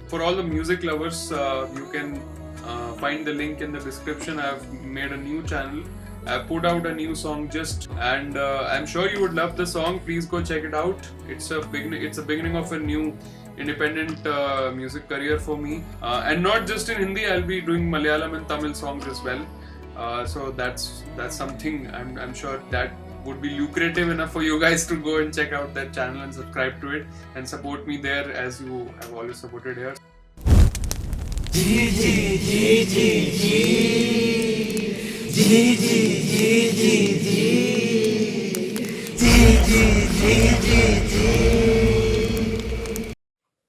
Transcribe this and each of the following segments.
for all the music lovers, you can find the link in the description. I've made a new channel. I put out a new song and I'm sure you would love the song. Please go check it out. It's a beginning of a new independent music career for me, and not just in Hindi. I'll be doing Malayalam and Tamil songs as well. So that's something I'm sure that would be lucrative enough for you guys to go and check out that channel and subscribe to it and support me there as you have always supported here.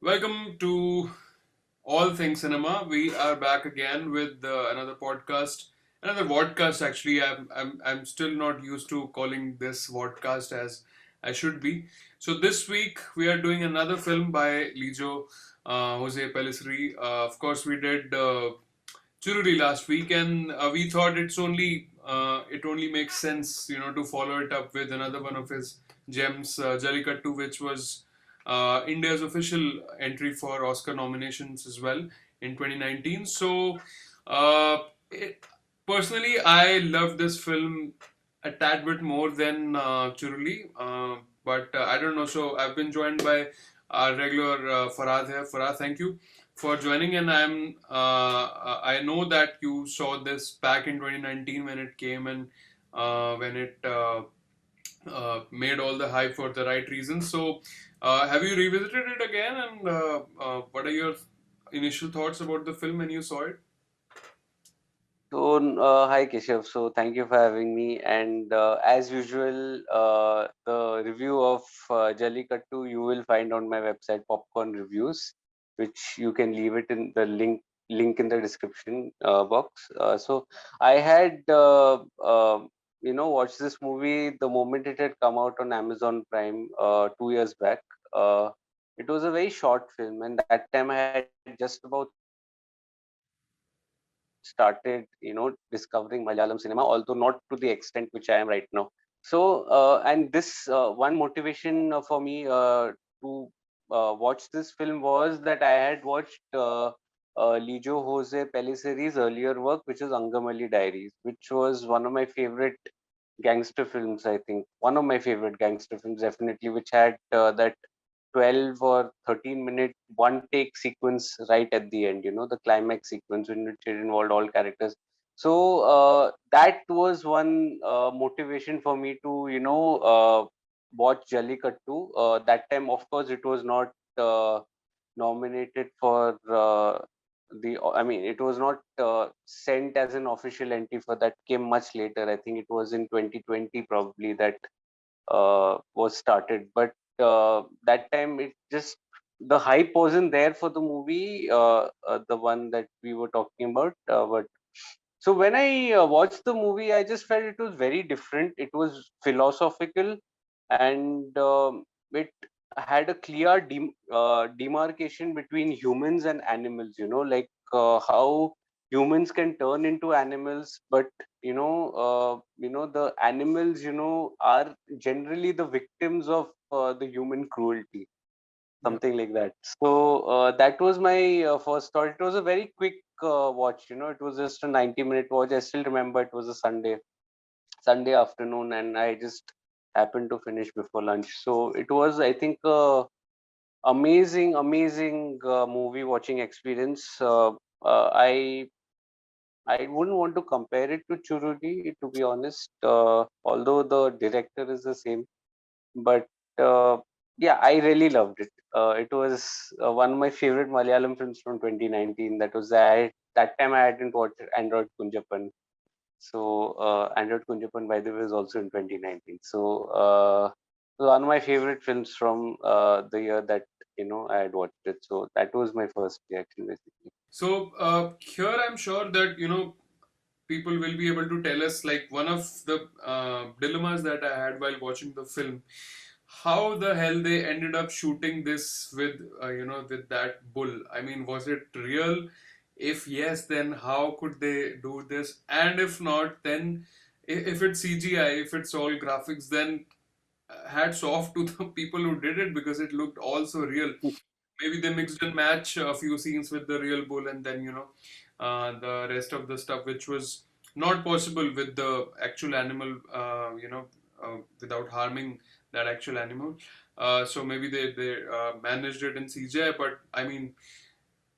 Welcome to All Things Cinema. We are back again with another podcast, another vodcast. Actually, I'm still not used to calling this vodcast as I should be. So this week we are doing another film by Lijo, Jose Pellissery. Of course, we did Chururi last week, and we thought it only makes sense, to follow it up with another one of his gems, Jalikattu, which was India's official entry for Oscar nominations as well in 2019. So, it, personally, I love this film a tad bit more than Churuli, but I don't know. So, I've been joined by our regular Farhad here. Farhad, thank you for joining. And I know that you saw this back in 2019 when it came and when it made all the hype for the right reasons. So, have you revisited it again? And what are your initial thoughts about the film when you saw it? Hi Keshav. So, thank you for having me. And as usual, the review of Jalikattu you will find on my website, Popcorn Reviews, which you can leave it in the link in the description box. I had watched this movie the moment it had come out on Amazon Prime 2 years back. It was a very short film, and that time I had just about started discovering Malayalam cinema, although not to the extent which I am right now. And this one motivation for me to watch this film was that I had watched Lijo Jose Pellissery's earlier work, which is Angamali Diaries, which was one of my favorite gangster films. I think one of my favorite gangster films, definitely, which had that 12 or 13-minute one take sequence right at the end, the climax sequence in which it involved all characters. So that was one motivation for me to, watch Jallikattu. That time, of course, it was not nominated for it was not sent as an official entry for that, came much later. I think it was in 2020 probably that was started. But that time it just the hype wasn't there for the movie, the one that we were talking about. But so when I watched the movie, I just felt it was very different. It was philosophical, and it had a clear demarcation between humans and animals. Like how humans can turn into animals, but the animals are generally the victims of the human cruelty, Yeah. something like that. So that was my first thought. It was a very quick watch. It was just a 90-minute watch. I still remember it was a Sunday afternoon, and I just happened to finish before lunch. So it was, I think, amazing movie watching experience. I wouldn't want to compare it to Churudi, to be honest, although the director is the same. But yeah, I really loved it. It was one of my favorite Malayalam films from 2019. That time I hadn't watched Android Kunjapan. So Android Kunjapan, by the way, is also in 2019. So one of my favorite films from the year that I had watched it. So that was my first reaction, basically. So here I'm sure that people will be able to tell us, like, one of the dilemmas that I had while watching the film, how the hell they ended up shooting this with with that bull. I mean, was it real? If yes, then how could they do this? And if not, then if it's CGI, if it's all graphics, then hats off to the people who did it because it looked all so real. maybe they mixed and match a few scenes with the real bull, and then the rest of the stuff which was not possible with the actual animal, without harming that actual animal. So maybe they managed it in CGI, but I mean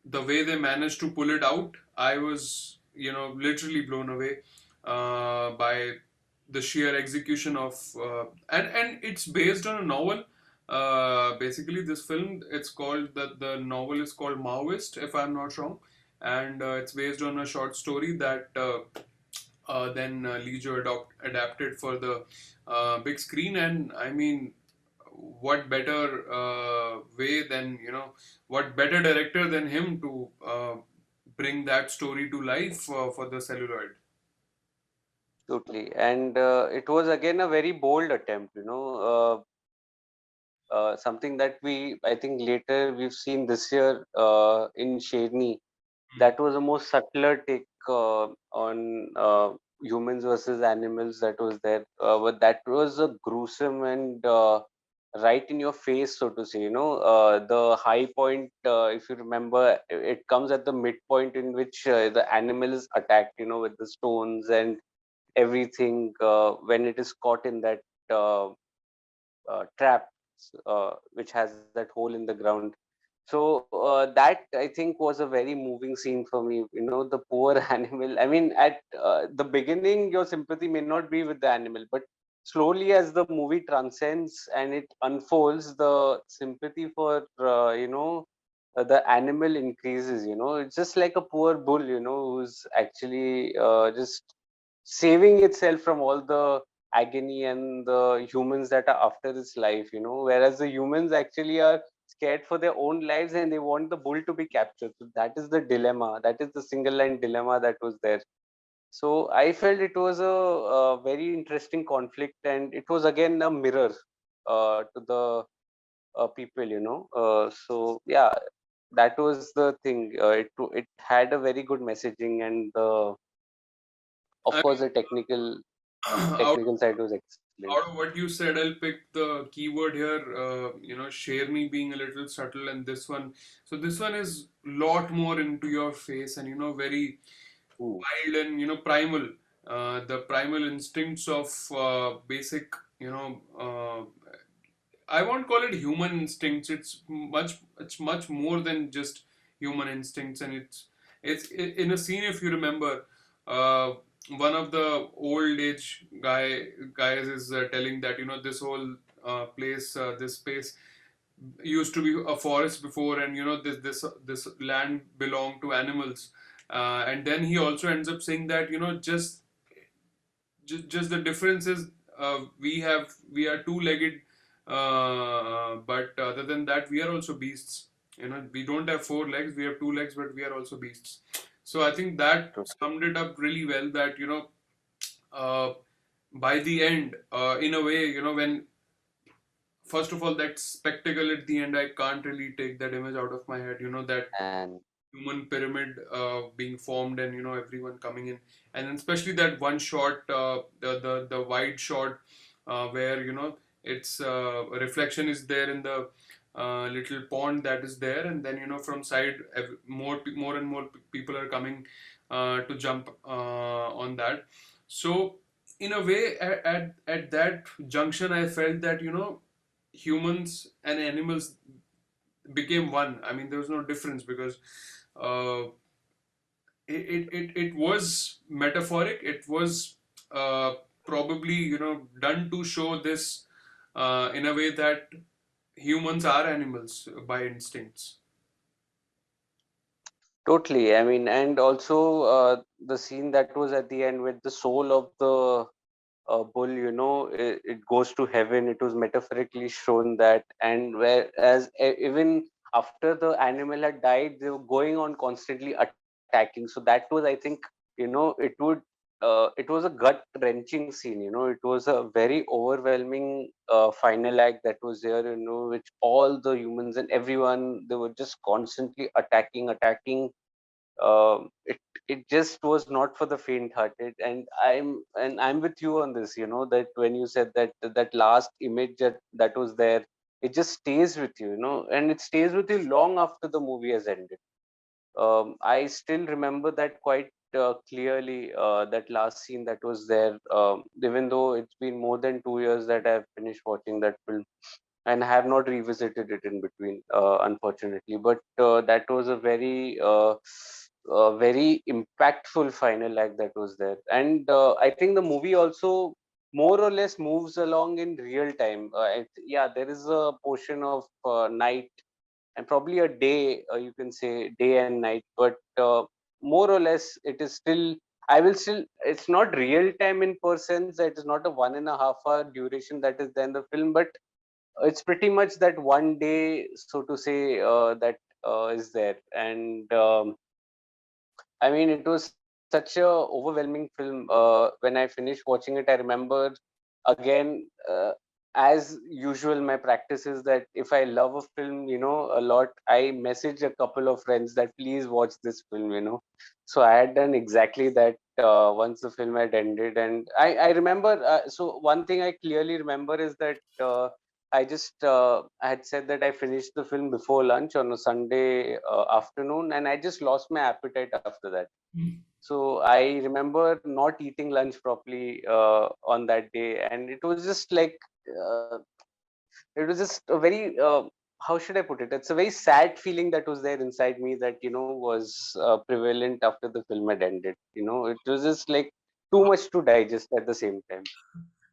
the way they managed to pull it out, I was, literally blown away by the sheer execution of, and it's based on a novel. Basically, this film, it's called, the novel is called Maoist, if I'm not wrong, and it's based on a short story that then Lijo adapted for the big screen, and I mean, what better way than, what better director than him to bring that story to life for the celluloid. Totally. And it was again a very bold attempt, something that I think later we've seen this year in Sherni. Hmm. That was a more subtler take on humans versus animals that was there. But that was a gruesome and right in your face, so to say. The high point, if you remember, it comes at the midpoint in which the animal is attacked, with the stones and everything when it is caught in that trap, which has that hole in the ground. So that I think was a very moving scene for me. The poor animal. I mean, at the beginning, your sympathy may not be with the animal, but slowly as the movie transcends and it unfolds, the sympathy for the animal increases. It's just like a poor bull, who's actually just saving itself from all the agony and the humans that are after its life. Whereas the humans actually are scared for their own lives and they want the bull to be captured. So that is the dilemma. That is the single line dilemma that was there. So I felt it was a very interesting conflict, and it was again a mirror to the people. So yeah, that was the thing. It had a very good messaging, and of I course mean, the out technical side was excellent. out of what you said, I'll pick the keyword here. Sherni being a little subtle, and this one. So this one is lot more into your face, and very Hmm. wild and primal. The primal instincts of basic, I won't call it human instincts. It's much more than just human instincts, and it's in a scene, if you remember, uh, one of the old age guys is telling that this whole place, this space used to be a forest before, and this land belonged to animals, and then he also ends up saying that just the difference is, we are two-legged, but other than that we are also beasts. We don't have four legs, we have two legs, but we are also beasts. So I think that summed it up really well, that uh, by the end, in a way, when first of all, that spectacle at the end, I can't really take that image out of my head, that And human pyramid being formed, and everyone coming in, and then especially that one shot, the wide shot, where its reflection is there in the little pond that is there, and then from side, more and more people are coming to jump on that. So in a way, at that junction, I felt that humans and animals became one. I mean, there was no difference, because uh, it was metaphoric. It was probably done to show this in a way that humans are animals by instincts. totally. I mean, and also the scene that was at the end with the soul of the bull, it goes to heaven. It was metaphorically shown that, and whereas even after the animal had died, they were going on constantly attacking. So that was, I think, it was a gut wrenching scene. It was a very overwhelming final act that was there. Which all the humans and everyone, they were just constantly attacking. It just was not for the faint-hearted, and I'm with you on this. That when you said that last image that was there, it just stays with you, and it stays with you long after the movie has ended. I still remember that quite clearly, that last scene that was there, even though it's been more than 2 years that I've finished watching that film and have not revisited it in between, unfortunately. But that was a very impactful final act that was there, and I think the movie also more or less moves along in real time. Yeah, there is a portion of night and probably a day, you can say day and night, but more or less it is still. I will still. It's not real time in per sense. It is not a 1.5 hour duration that is there in the film, but it's pretty much that one day, so to say, that is there. And I mean, it was such a overwhelming film. When I finished watching it, I remember again, as usual, my practice is that if I love a film, a lot, I message a couple of friends that please watch this film. So I had done exactly that once the film had ended, and I remember. So one thing I clearly remember is that. I had said that I finished the film before lunch on a Sunday afternoon, and I just lost my appetite after that. So I remember not eating lunch properly on that day, and it was just like uh, it was just a very how should I put it? It's a very sad feeling that was there inside me that was prevalent after the film had ended. It was just like too much to digest at the same time.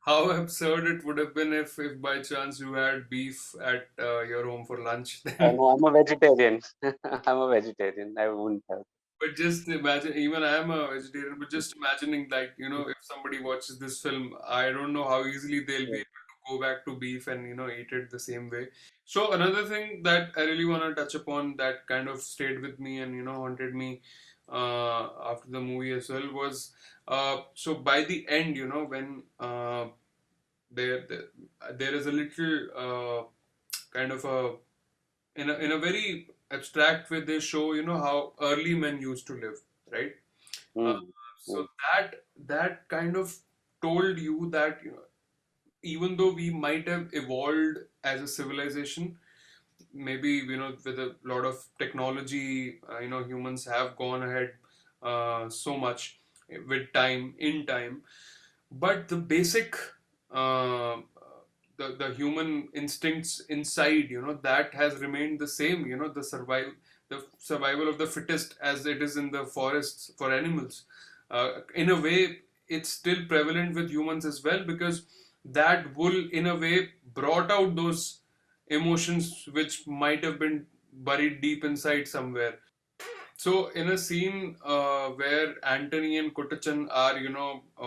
How absurd it would have been if by chance you had beef at your home for lunch. Then, No, I'm a vegetarian. I'm a vegetarian. I wouldn't have. but just imagine, even I am a vegetarian, but just imagining, like, if somebody watches this film, I don't know how easily they'll be able to go back to beef and, eat it the same way. So, another thing that I really want to touch upon that kind of stayed with me and, haunted me after the movie as well was so by the end, when there, there, there is a little kind of a in a very abstract way they show how early men used to live, right? uh, Mm, so mm, that kind of told you that even though we might have evolved as a civilization, maybe with a lot of technology, humans have gone ahead so much with time in time, but the basic uh, the human instincts inside, that has remained the same. The survival of the fittest, as it is in the forests for animals. In a way, it's still prevalent with humans as well, because that wool, in a way, brought out those emotions which might have been buried deep inside somewhere. So, in a scene where Anthony and Kuttachan are,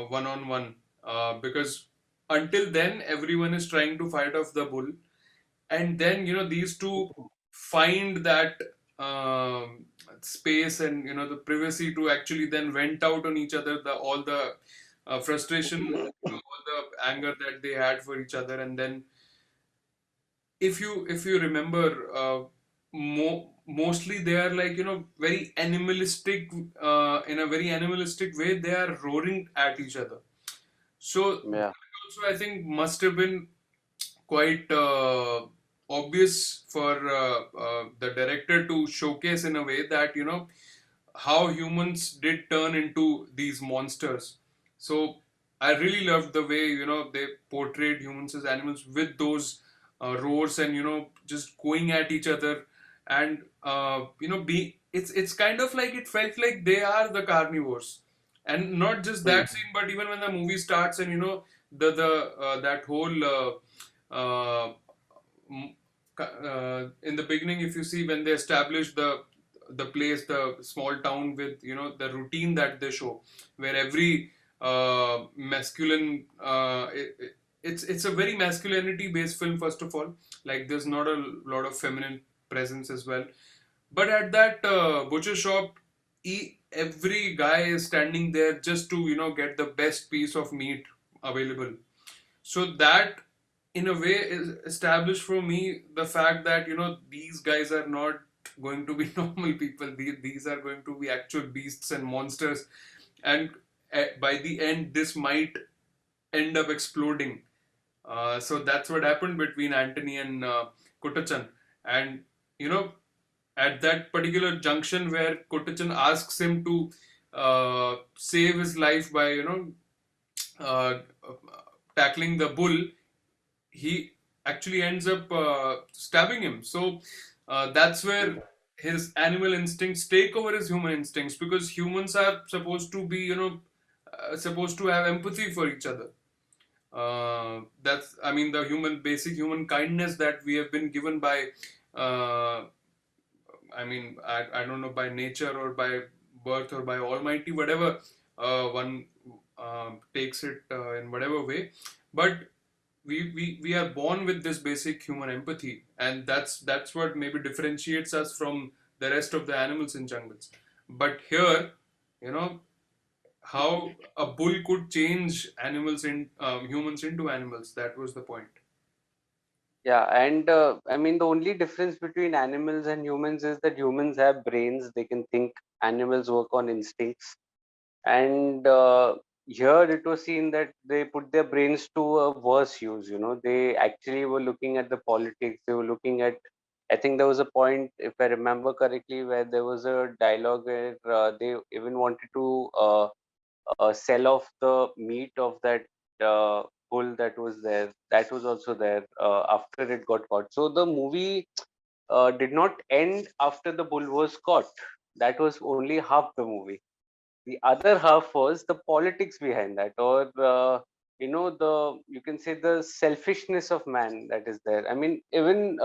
one on one, because until then everyone is trying to fight off the bull, and then these two find that space and the privacy to actually then vent out on each other the all the frustration, all the anger that they had for each other, and then if you remember, mostly they are like very animalistic, in a very animalistic way they are roaring at each other. So yeah. that also I think must have been quite obvious for the director to showcase in a way that how humans did turn into these monsters. So I really loved the way they portrayed humans as animals with those roars and just going at each other, and be it's kind of like it felt like they are the carnivores. And not just Mm, that scene, but even when the movie starts and the that whole uh, m- in the beginning, if you see when they establish the place, the small town, with the routine that they show, where every masculine, it's a very masculinity based film, first of all. Like, there's not a lot of feminine presence as well. But at that butcher shop, every guy is standing there just to get the best piece of meat available. So that, in a way, is established for me the fact that these guys are not going to be normal people. These are going to be actual beasts and monsters, and by the end, this might end up exploding. So that's what happened between Anthony and Kuttachan. And you know, at that particular junction where Kuttachan asks him to save his life by uh, tackling the bull, he actually ends up stabbing him. So that's where his animal instincts take over his human instincts, because humans are supposed to be, supposed to have empathy for each other. That's, I mean, the basic human kindness that we have been given by, uh, I don't know, by nature or by birth or by Almighty, whatever one takes it in whatever way. But we are born with this basic human empathy, and that's what maybe differentiates us from the rest of the animals in jungles. But here, you know, how a bull could change animals in humans into animals. That was the point. Yeah, and I mean, the only difference between animals and humans is that humans have brains, they can think. Animals work on instincts. And here it was seen that they put their brains to a worse use. They actually were looking at the politics. They were looking at, I think there was a point, if I remember correctly, where there was a dialogue where they even wanted to sell off the meat of that uh, bull that was there. That was also there after it got caught. So the movie did not end after the bull was caught. That was only half the movie. The other half was the politics behind that, or the, you can say, the selfishness of man that is there. I mean, even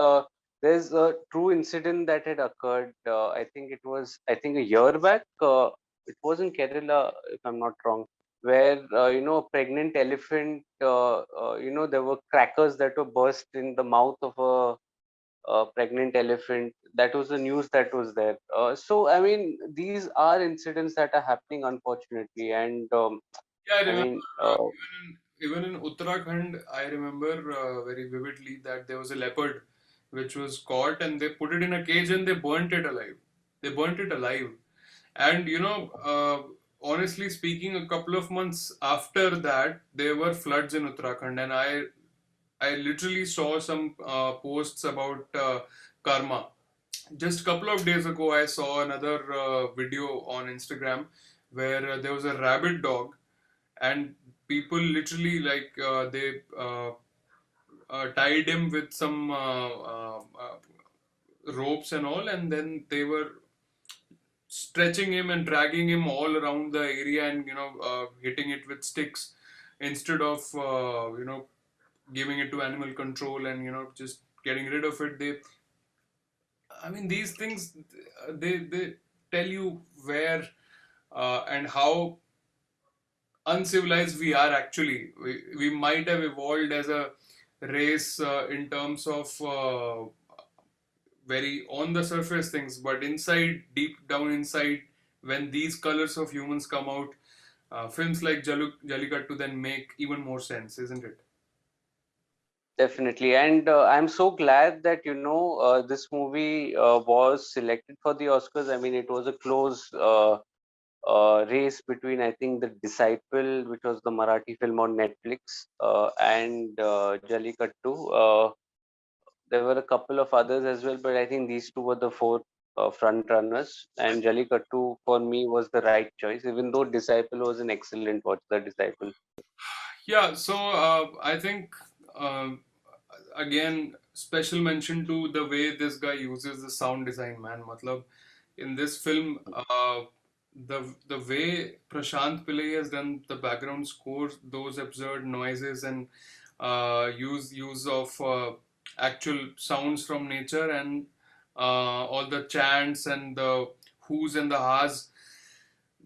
there's a true incident that had occurred. I think a year back. It was in Kerala, if I'm not wrong, where a pregnant elephant, there were crackers that were burst in the mouth of a pregnant elephant. That was the news that was there. So I mean, these are incidents that are happening, unfortunately. And Yeah, I I remember mean, even in Uttarakhand, I remember very vividly that there was a leopard which was caught, and they put it in a cage and they burnt it alive. They burnt it alive. And honestly speaking, a couple of months after that, there were floods in Uttarakhand, and I literally saw some posts about karma. Just a couple of days ago, I saw another video on Instagram where there was a rabid dog, and people literally, like, they tied him with some ropes and all, and then they were stretching him and dragging him all around the area, and hitting it with sticks instead of giving it to animal control and just getting rid of it. I mean, these things, they tell you where and how uncivilized we are actually. We might have evolved as a race in terms of very on the surface things, but inside, deep down inside, when these colors of humans come out, films like Jalikattu then make even more sense, isn't it? definitely. And I'm so glad that this movie was selected for the Oscars. I mean, it was a close race between, I think, The Disciple, which was the Marathi film on Netflix, and Jalikattu. There were a couple of others as well, but I think these two were the four front runners. And Jalikattu for me was the right choice, even though Disciple was an excellent watch. The Disciple. Yeah, so I think, um, again, special mention to the way this guy uses the sound design, man. Matlab, in this film, the way Prashant Pillai has done the background score, those absurd noises, and use of actual sounds from nature, and all the chants and the who's and the has,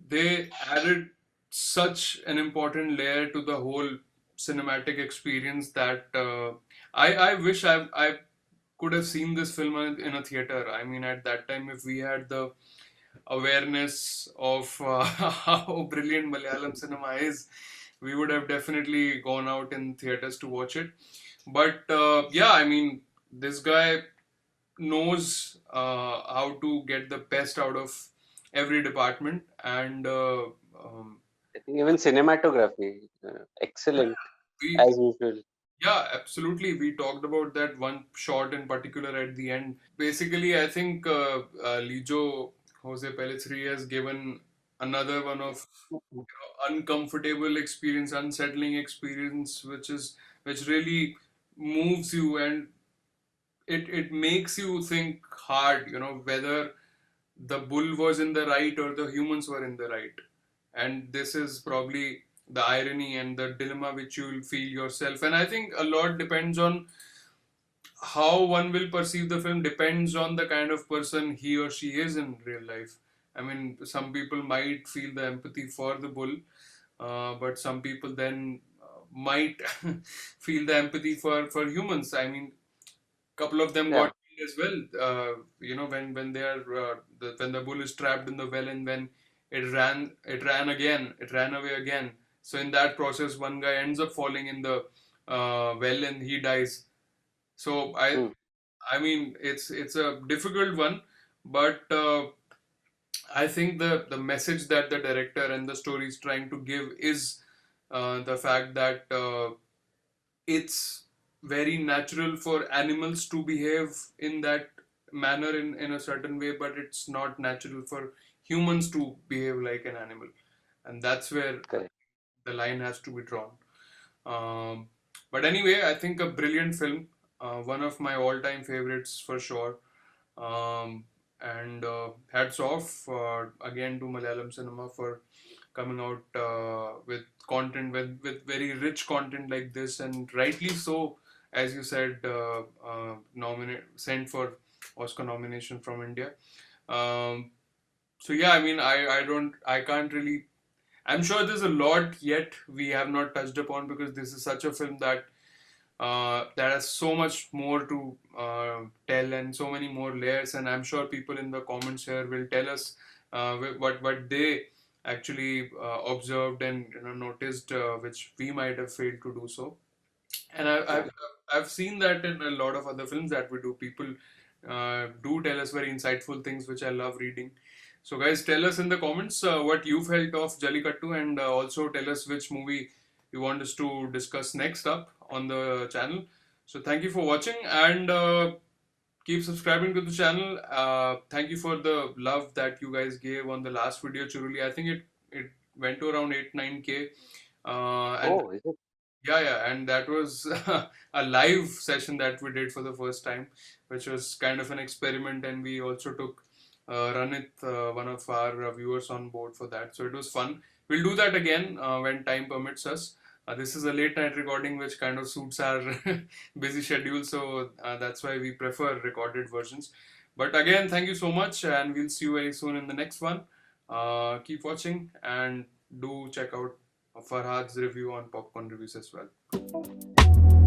they added such an important layer to the whole cinematic experience that I wish I could have seen this film in a theater. I mean, at that time, if we had the awareness of how brilliant Malayalam cinema is, we would have definitely gone out in theaters to watch it. But yeah, I mean, this guy knows how to get the best out of every department, and I think even cinematography, excellent we as usual. Yeah, absolutely. We talked about that one shot in particular at the end. Basically, I think Lijo Jose Pellissery has given another one of uncomfortable experience, unsettling experience, which really moves you, and it makes you think hard, whether the bull was in the right or the humans were in the right. And this is probably the irony and the dilemma which you will feel yourself. And I think a lot depends on how one will perceive the film, depends on the kind of person he or she is in real life. I mean, some people might feel the empathy for the bull, but some people then might feel the empathy for humans. I mean, couple of them got Yeah, killed as well. When they are when the bull is trapped in the well, and when it ran away again. So in that process, one guy ends up falling in the well and he dies. So mm, I mean, it's a difficult one, but I think the message that the director and the story is trying to give is the fact that it's very natural for animals to behave in that manner, in a certain way, but it's not natural for humans to behave like an animal, and that's where correct. the line has to be drawn. um, but anyway, I think a brilliant film, one of my all-time favorites for sure. And hats off again to Malayalam cinema for coming out with content, with very rich content like this, and rightly so, as you said, nominate sent for Oscar nomination from India. Um, so yeah, I mean, I can't really. I'm sure there's a lot yet we have not touched upon, because this is such a film that that has so much more to tell and so many more layers. And I'm sure people in the comments here will tell us what they actually observed and noticed, which we might have failed to do so. And Correct. I've seen that in a lot of other films that we do. People do tell us very insightful things, which I love reading. So, guys, tell us in the comments what you felt of Jalikattu, and also tell us which movie you want us to discuss next up on the channel. So, thank you for watching, and keep subscribing to the channel. Thank you for the love that you guys gave on the last video, Churuli. I think it went to around 8-9K. And Oh, is it? yeah, yeah, and that was a live session that we did for the first time, which was kind of an experiment, and we also took Ranit, one of our viewers, on board for that. So it was fun. We'll do that again when time permits us. This is a late night recording, which kind of suits our busy schedule, so that's why we prefer recorded versions. But again, thank you so much, and we'll see you very soon in the next one. Keep watching, and do check out Farhad's review on Popcorn Reviews as well.